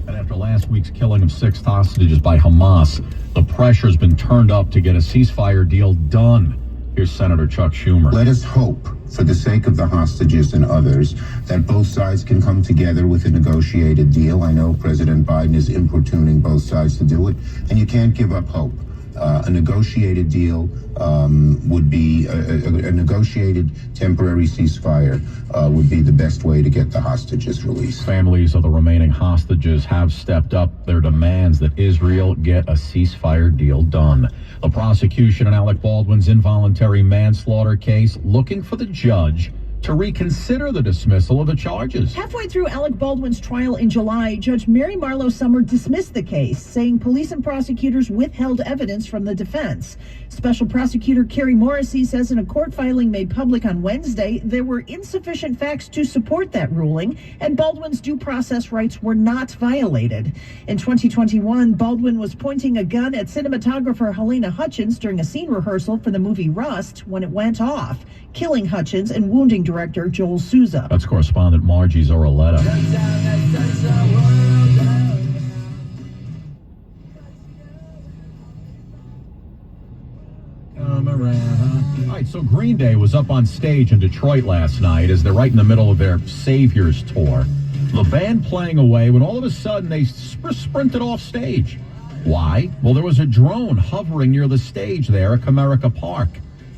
And after last week's killing of 6 hostages by Hamas, the pressure's been turned up to get a ceasefire deal done. Here's Senator Chuck Schumer. Let us hope, for the sake of the hostages and others, that both sides can come together with a negotiated deal. I know President Biden is importuning both sides to do it, and you can't give up hope. A negotiated deal would be a negotiated temporary ceasefire would be the best way to get the hostages released. Families of the remaining hostages have stepped up their demands that Israel get a ceasefire deal done. The prosecution in Alec Baldwin's involuntary manslaughter case looking for the judge to reconsider the dismissal of the charges. Halfway through Alec Baldwin's trial in July, Judge Mary Marlowe Summer dismissed the case, saying police and prosecutors withheld evidence from the defense. Special prosecutor Carrie Morrissey says in a court filing made public on Wednesday, there were insufficient facts to support that ruling, and Baldwin's due process rights were not violated. In 2021, Baldwin was pointing a gun at cinematographer Helena Hutchins during a scene rehearsal for the movie Rust when it went off, killing Hutchins and wounding director Joel Souza. That's correspondent Margie Zoroletta. All right, so Green Day was up on stage in Detroit last night as they're right in the middle of their Saviors tour. The band playing away when all of a sudden they sprinted off stage. Why? Well, there was a drone hovering near the stage there at Comerica Park.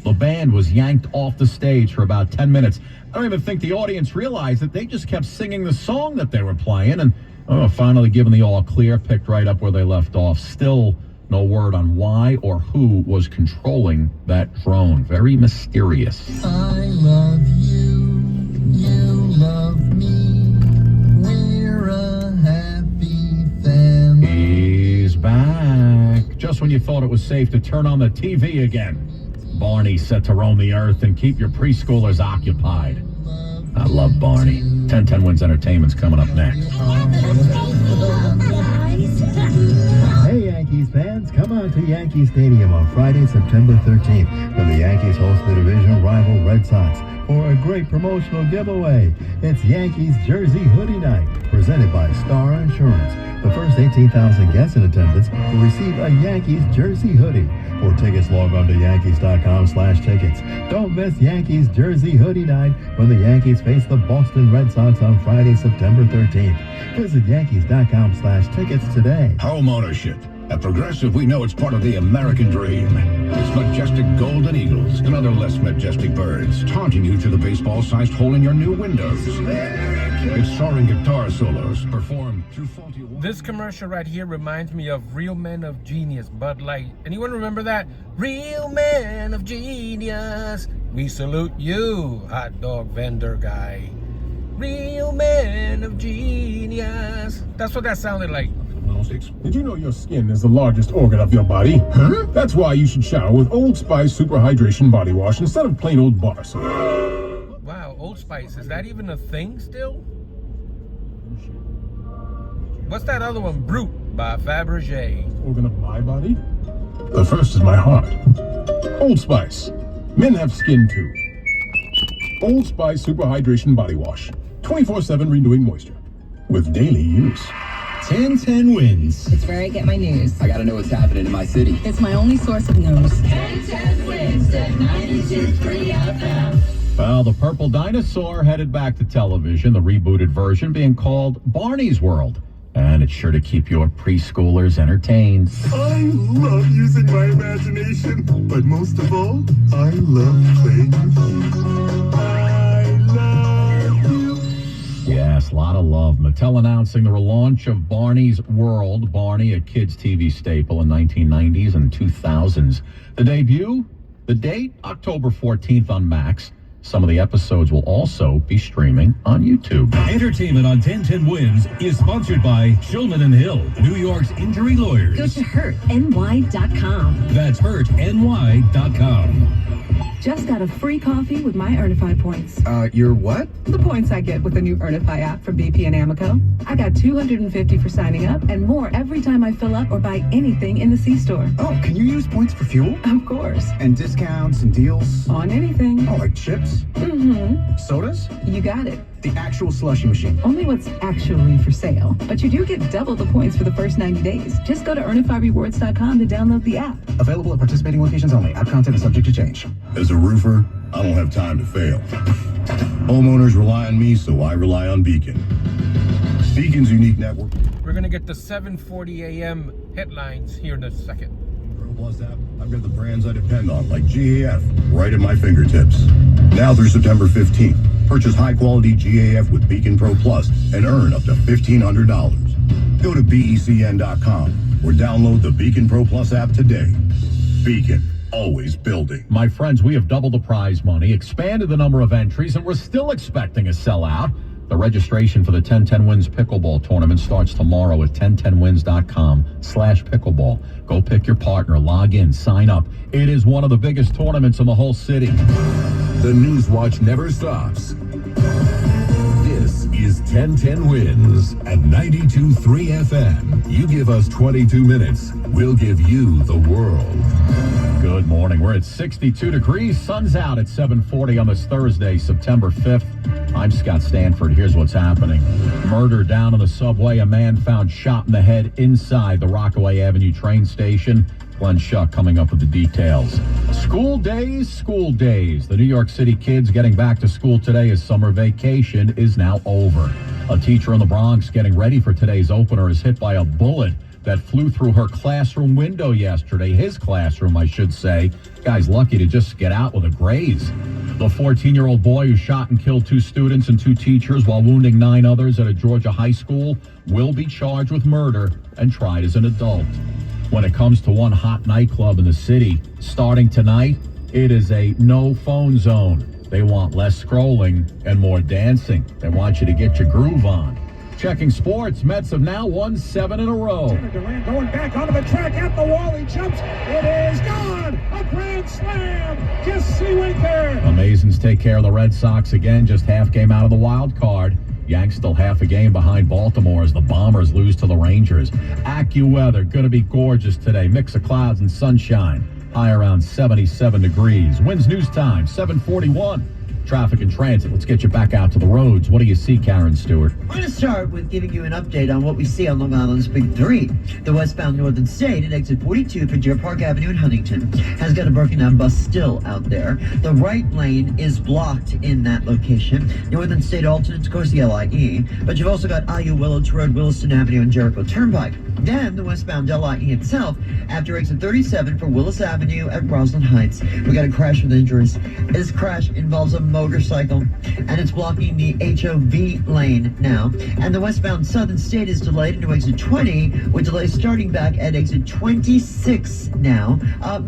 The band was yanked off the stage for about 10 minutes. I don't even think the audience realized that they just kept singing the song that they were playing, and finally given the all clear, picked right up where they left off. Still no word on why or who was controlling that drone. Very mysterious. I love you, you love me, we're a happy family. He's back. Just when you thought it was safe to turn on the TV again. Barney set to roam the earth and keep your preschoolers occupied. I love Barney. 1010 Wins Entertainment's coming up next. Hey Yankees fans, come on to Yankee Stadium on Friday, September 13th when the Yankees host the division rival Red Sox for a great promotional giveaway. It's Yankees Jersey Hoodie Night, presented by Star Insurance. The first 18,000 guests in attendance will receive a Yankees jersey hoodie. For tickets, log on to Yankees.com/tickets. Don't miss Yankees Jersey Hoodie Night when the Yankees face the Boston Red Sox on Friday, September 13th. Visit Yankees.com/tickets today. Home ownership. At Progressive, we know it's part of the American dream. It's majestic golden eagles and other less majestic birds taunting you through the baseball-sized hole in your new windows. It's soaring guitar solos performed through faulty... This commercial right here reminds me of Real Men of Genius, Bud Light. Anyone remember that? Real Men of Genius. We salute you, hot dog vendor guy. Real Men of Genius. That's what that sounded like. Did you know your skin is the largest organ of your body? Huh? That's why you should shower with Old Spice Super Hydration Body Wash instead of plain old bar soap. Wow, Old Spice, is that even a thing still? What's that other one? Brute by Fabergé. Organ of my body? The first is my heart. Old Spice. Men have skin too. Old Spice Super Hydration Body Wash. 24/7 renewing moisture. With daily use. 1010 Wins. It's where I get my news. I gotta know what's happening in my city. It's my only source of news. 1010 Wins at 92.3 FM. Well, the Purple Dinosaur headed back to television, the rebooted version being called Barney's World. And it's sure to keep your preschoolers entertained. I love using my imagination, but most of all, I love playing with you. I love you. Yes, a lot of love. Mattel announcing the relaunch of Barney's World. Barney, a kids' TV staple in 1990s and 2000s. The debut, the date, October 14th on Max. Some of the episodes will also be streaming on YouTube. Entertainment on 1010 Wins is sponsored by Shulman & Hill, New York's injury lawyers. Go to hurtny.com. That's hurtny.com. Just got a free coffee with my Earnify points. Your what? The points I get with the new Earnify app from BP and Amoco. I got $250 for signing up and more every time I fill up or buy anything in the C-store. Oh, can you use points for fuel? Of course. And discounts and deals? On anything. Oh, like chips? Mm-hmm. Sodas? You got it. The actual slushy machine. Only what's actually for sale. But you do get double the points for the first 90 days. Just go to earnifyrewards.com to download the app. Available at participating locations only. App content is subject to change. As a roofer, I don't have time to fail. Homeowners rely on me, so I rely on Beacon. Beacon's unique network. We're going to get the 7:40 a.m. headlines here in a second. Plus app, I've got the brands I depend on, like GAF, right at my fingertips. Now through September 15th, purchase high-quality GAF with Beacon Pro Plus and earn up to $1,500. Go to BECN.com or download the Beacon Pro Plus app today. Beacon, always building. My friends, we have doubled the prize money, expanded the number of entries, and we're still expecting a sellout. The registration for the 1010 Wins Pickleball Tournament starts tomorrow at 1010wins.com/pickleball. Go pick your partner, log in, sign up. It is one of the biggest tournaments in the whole city. The News Watch never stops. This is 1010 Wins at 92.3 FM. You give us 22 minutes, we'll give you the world. Good morning. We're at 62 degrees. Sun's out at 7:40 on this Thursday, September 5th. I'm Scott Stanford. Here's what's happening. Murder down on the subway. A man found shot in the head inside the Rockaway Avenue train station. Glenn Schuck coming up with the details. School days, school days. The New York City kids getting back to school today as summer vacation is now over. A teacher in the Bronx getting ready for today's opener is hit by a bullet that flew through her classroom window yesterday. His classroom, I should say. Guy's lucky to just get out with a graze. The 14-year-old boy who shot and killed 2 students and 2 teachers while wounding 9 others at a Georgia high school will be charged with murder and tried as an adult. When it comes to one hot nightclub in the city, starting tonight, it is a no phone zone. They want less scrolling and more dancing. They want you to get your groove on. Checking sports, Mets have now won 7 in a row. Durant going back onto the track at the wall. He jumps. It is gone. A grand slam. Jesse Winker. Amazons take care of the Red Sox again. Just half game out of the wild card. Yanks still half a game behind Baltimore as the Bombers lose to the Rangers. AccuWeather, going to be gorgeous today. Mix of clouds and sunshine. High around 77 degrees. Winds News Time, 7:41. Traffic and transit. Let's get you back out to the roads. What do you see, Karen Stewart? We're going to start with giving you an update on what we see on Long Island's Big 3. The westbound Northern State at exit 42 for Deer Park Avenue in Huntington has got a broken down bus still out there. The right lane is blocked in that location. Northern State alternates, of course, the LIE, but you've also got IU Willits Road, Williston Avenue, and Jericho Turnpike. Then the westbound LIE itself after exit 37 for Willis Avenue at Roslyn Heights. We got a crash with injuries. This crash involves a motorcycle, and it's blocking the HOV lane now. And the westbound Southern State is delayed into exit 20, with delays starting back at exit 26 now.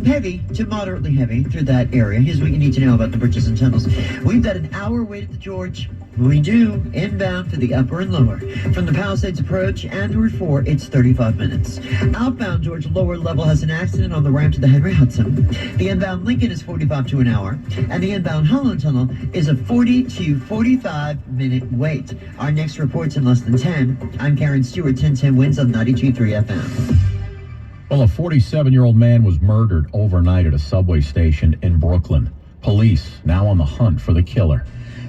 Heavy to moderately heavy through that area. Here's what you need to know about the bridges and tunnels. We've got an hour wait at the George. We do inbound for the upper and lower. From the Palisades approach and Route 4, it's 35 minutes. Outbound George lower level has an accident on the ramp to the Henry Hudson. The inbound Lincoln is 45 to an hour, and the inbound Holland Tunnel is a 40 to 45 minute wait. Our next report's in less than 10. I'm Karen Stewart, 1010 Wins on 92.3 FM. Well, a 47-year-old man was murdered overnight at a subway station in Brooklyn. Police now on the hunt for the killer.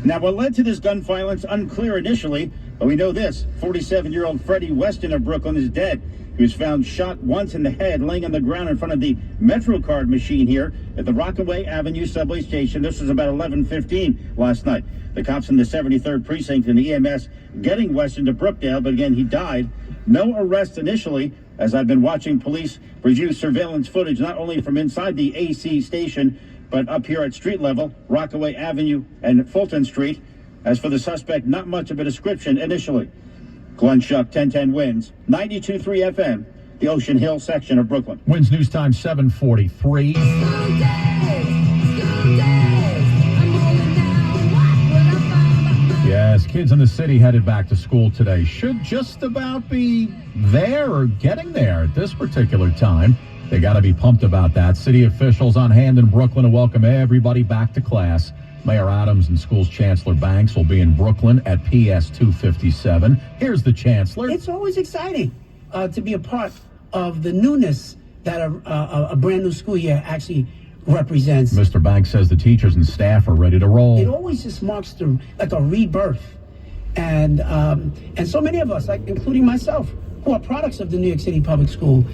Now, what led to this gun violence, unclear initially, but we know this. 47-year-old Freddie Weston of Brooklyn is dead. He was found shot once in the head, laying on the ground in front of the MetroCard machine here at the Rockaway Avenue subway station. This was about 11:15 last night. The cops in the 73rd Precinct and the EMS getting Weston to Brookdale, but again, he died. No arrest initially, as I've been watching police review surveillance footage, not only from inside the AC station, but up here at street level, Rockaway Avenue and Fulton Street. As for the suspect, not much of a description initially. Glenn Schuck, 1010 Wins, 92.3 FM, the Ocean Hill section of Brooklyn. Wins News Time, 7:43. Yes, kids in the city headed back to school today. Should just about be there or getting there at this particular time. They got to be pumped about that. City officials on hand in Brooklyn to welcome everybody back to class. Mayor Adams and Schools Chancellor Banks will be in Brooklyn at PS 257. Here's the Chancellor. It's always exciting to be a part of the newness that a brand new school year actually represents. Mr. Banks says the teachers and staff are ready to roll. It always just marks like a rebirth and so many of us, like including myself, who are products of the New York City public school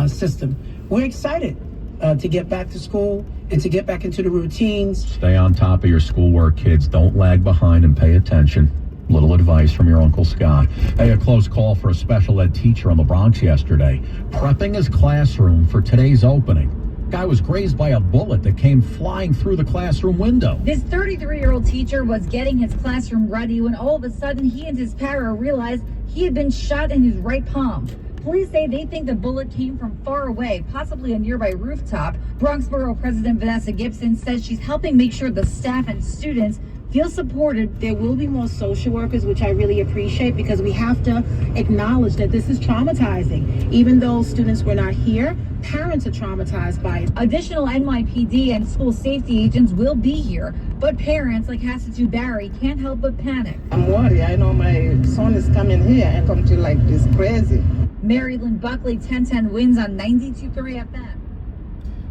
system. We're excited to get back to school and to get back into the routines. Stay on top of your schoolwork, kids. Don't lag behind and pay attention. Little advice from your Uncle Scott. Hey, a close call for a special ed teacher in the Bronx yesterday, prepping his classroom for today's opening. Guy was grazed by a bullet that came flying through the classroom window. This 33-year-old teacher was getting his classroom ready when all of a sudden he and his para realized he had been shot in his right palm. Police say they think the bullet came from far away, possibly a nearby rooftop. Bronx Borough President Vanessa Gibson says she's helping make sure the staff and students feel supported. There will be more social workers, which I really appreciate, because we have to acknowledge that this is traumatizing. Even though students were not here, parents are traumatized by it. Additional NYPD and school safety agents will be here, but parents like Hassitu Barry can't help but panic. I'm worried. I know my son is coming here and come to like this crazy. Mary Lynn Buckley, 1010 wins on 92.3 FM.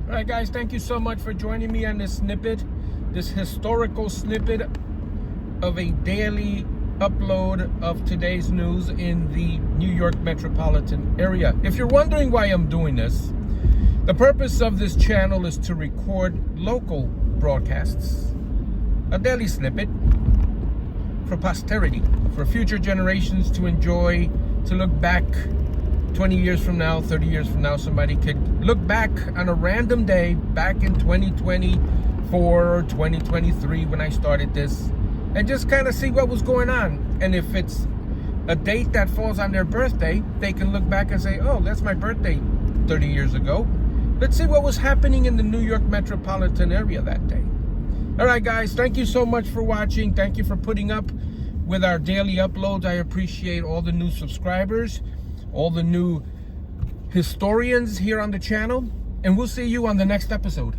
All right, guys, thank you so much for joining me on this snippet, this historical snippet of a daily upload of today's news in the New York metropolitan area. If you're wondering why I'm doing this, the purpose of this channel is to record local broadcasts, a daily snippet for posterity, for future generations to enjoy, to look back 20 years from now, 30 years from now, somebody could look back on a random day back in 2024 or 2023 when I started this and just kind of see what was going on. And if it's a date that falls on their birthday, they can look back and say, oh, that's my birthday 30 years ago. Let's see what was happening in the New York metropolitan area that day. All right, guys, thank you so much for watching. Thank you for putting up with our daily uploads. I appreciate all the new subscribers, all the new historians here on the channel, and we'll see you on the next episode.